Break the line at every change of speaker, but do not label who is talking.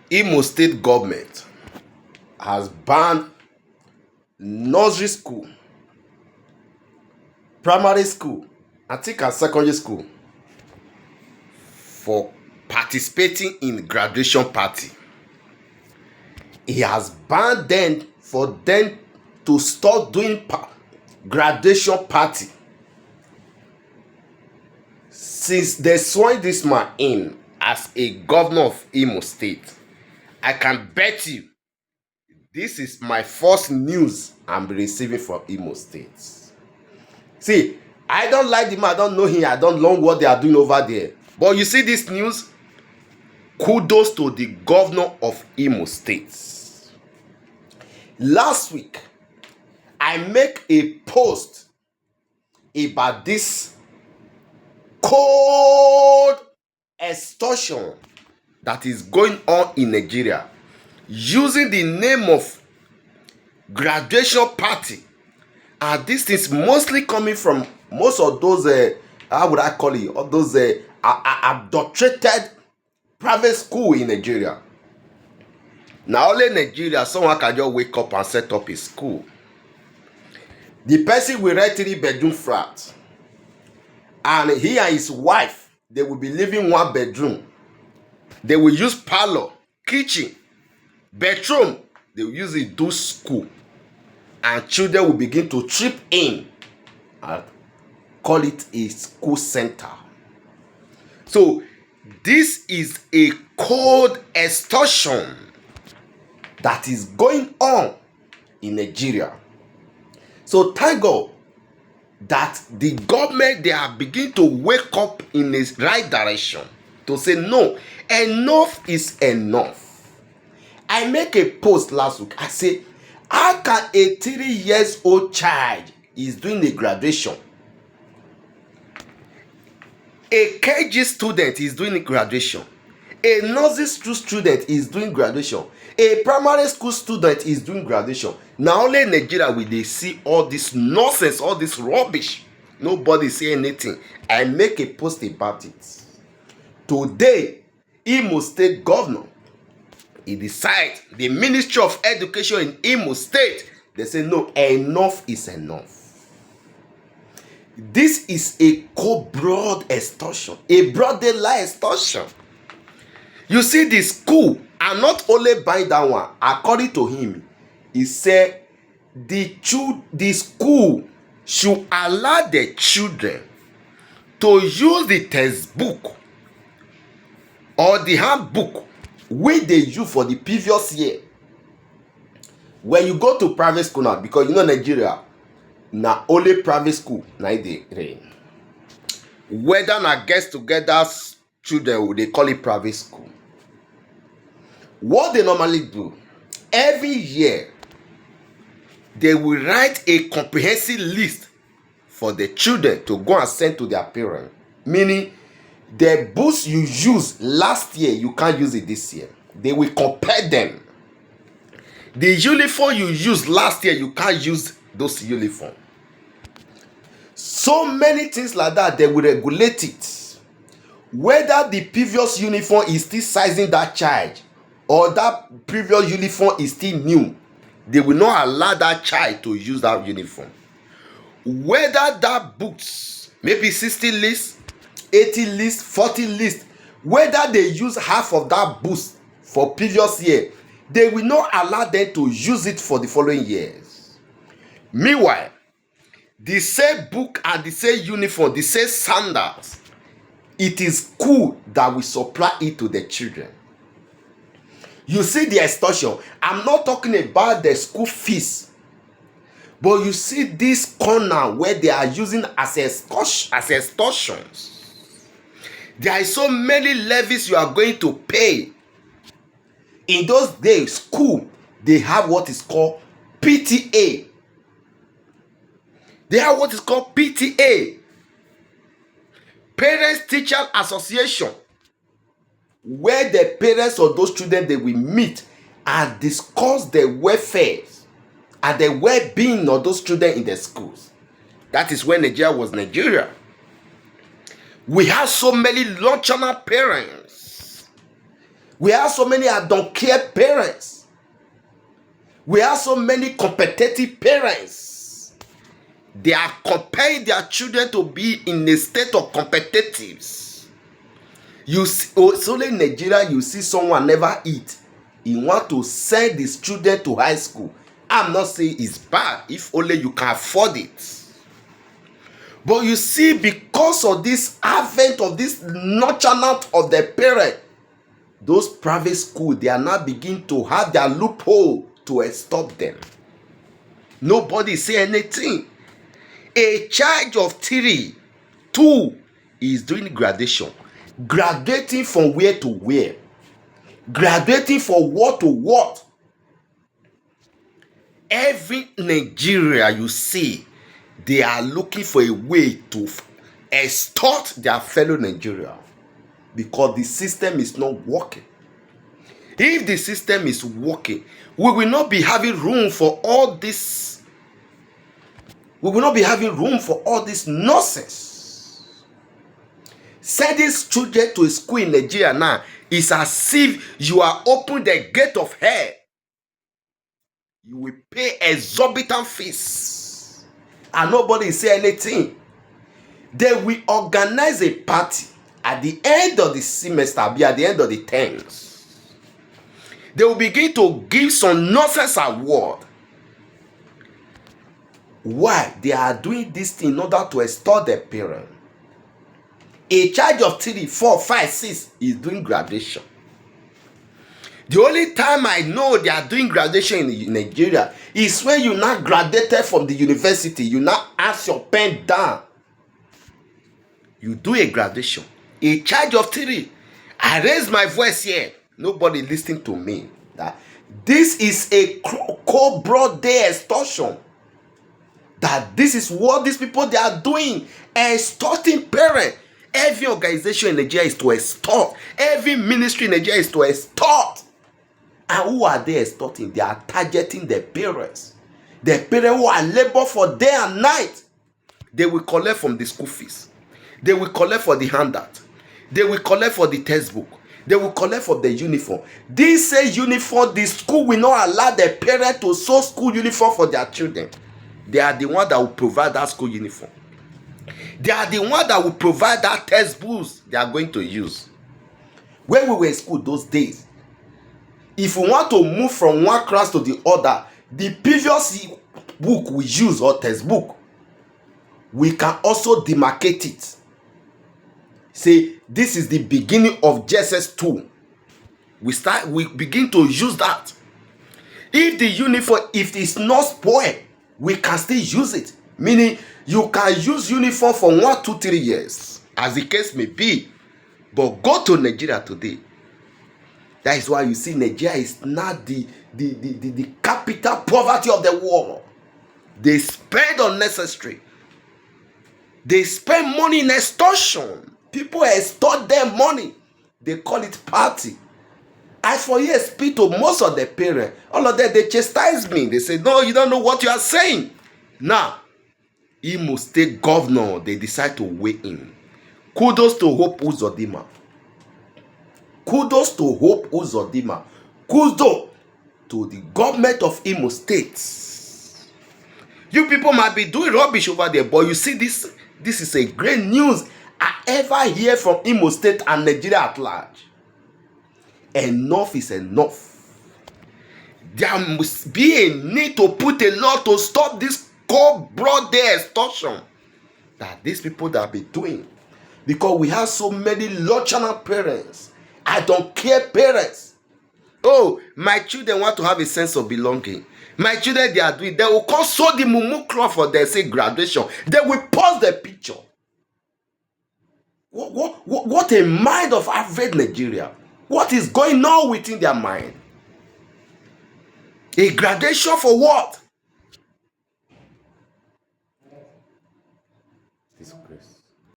Imo State government has banned nursery school, primary school, I think and secondary school for participating in graduation party. He has banned them for them to stop doing graduation party. Since they sworn this man in as a governor of Imo State, I can bet you this is my first news I'm receiving from Imo State. See, I don't like the man, I don't know him, I don't know what they are doing over there. But you see this news? Kudos to the governor of Imo State. Last week, I make a post about this cold extortion that is going on in Nigeria using the name of graduation party, and this is mostly coming from most of those how would I call it, all those adulterated private school in Nigeria. Now only Nigeria someone can just wake up and set up a school. The person will rent 3-bedroom flat, and he and his wife, they will be living 1 bedroom. They will use parlor, kitchen, bedroom. They will use it do school, and children will begin to trip in and call it a school center. So this is a cold extortion that is going on in Nigeria. So thank God that the government, they are beginning to wake up in the right direction to say no, enough is enough. I make a post last week. I say, how can a 3-year-old child is doing a graduation? A KG student is doing a graduation. A nursery school student is doing graduation. A primary school student is doing graduation. Now only in Nigeria will they see all this nonsense, all this rubbish. Nobody say anything. I make a post about it. Today, Imo State governor, he decide, the Ministry of Education in Imo State, they say no, enough is enough. This is a broad extortion, a broad daylight extortion. You see, the school, and not only by that one, according to him, he said the school should allow the children to use the textbook or the handbook wey they use for the previous year. When you go to private school now, because you know Nigeria, na only private school na dey reign. Whether na get together children, they call it private school. What they normally do, every year, they will write a comprehensive list for the children to go and send to their parents. Meaning, the books you used last year, you can't use it this year. They will compare them. The uniform you used last year, you can't use those uniform. So many things like that, they will regulate it. Whether the previous uniform is still sizing that child, or that previous uniform is still new, they will not allow that child to use that uniform. Whether that books, maybe 60 lists, 80 lists, 40 lists, whether they use half of that boost for previous year, they will not allow them to use it for the following years. Meanwhile, the same book and the same uniform, the same sandals, it is school that will supply it to the children. You see the extortion. I'm not talking about the school fees, but you see this corner where they are using as extortions. There are so many levies you are going to pay. In those days, school, they have what is called PTA. They have what is called PTA, Parents Teacher Association, where the parents of those children, they will meet and discuss the welfare and the well-being of those children in the schools. That is when Nigeria was Nigeria. We have so many nocturnal parents We have so many I don't care parents. We have so many competitive parents. They are comparing their children to be in a state of competitiveness. You see, it's only in Nigeria you see someone never eat. He want to send his children to high school. I'm not saying it's bad if only you can afford it. But you see, because of this advent of this nurturement of the parent, those private schools, they are now beginning to have their loophole to stop them. Nobody say anything. A child of 3, 2 is doing graduation. Graduating from where to where? Graduating from what to what? Every Nigeria you see, they are looking for a way to extort their fellow Nigeria because the system is not working. If the system is working, we will not be having room for all this. We will not be having room for all this nonsense. Sending children to a school in Nigeria now is as if you are opening the gate of hell. You will pay exorbitant fees and nobody say anything. They will organize a party at the end of the semester, be at the end of the terms. They will begin to give some nonsense award. Why? They are doing this thing in order to extort their parents. A child of 3, 4, 5, 6 is doing graduation. The only time I know they are doing graduation in Nigeria is when you now graduated from the university. You now ask your pen down. You do a graduation. A child of 3. I raise my voice here. Nobody listening to me. That this is a cold broad day extortion. That this is what these people they are doing. Extorting parents. Every organization in Nigeria is to extort. Every ministry in Nigeria is to extort. And who are they extorting? They are targeting their parents. The parents who are labor for day and night. They will collect from the school fees. They will collect for the handout. They will collect for the textbook. They will collect for the uniform. This say uniform, the school will not allow the parents to sew school uniform for their children. They are the one that will provide that school uniform. They are the one that will provide that textbooks they are going to use. When we were in school those days, if we want to move from one class to the other, the previous book we use or textbook, we can also demarcate it. Say this is the beginning of JSS2. We begin to use that. If the uniform, if it's not spoiled, we can still use it. Meaning you can use uniform for 1, 2, 3 years, as the case may be. But go to Nigeria today. That is why you see Nigeria is not the capital poverty of the world. They spend unnecessary. They spend money in extortion. People extort their money. They call it party. I for years speak to most of the parents. All of them, they chastise me. They say, no, you don't know what you are saying. Now, Imo State governor, they decide to weigh in. Kudos to Hope Uzodinma. Kudos to Hope Uzodinma. Kudos to the government of Imo State. You people might be doing rubbish over there, but you see this is a great news I ever hear from Imo State and Nigeria at large. Enough is enough. There must be a need to put a law to stop this cold broad day extortion that these people that be doing. Because we have so many luxury parents. I don't care parents. Oh, my children want to have a sense of belonging. My children, they are doing, they will call so the mumu cloth for their say graduation. They will post the picture. What a mind of average Nigeria. What is going on within their mind? A graduation for what? Disgrace.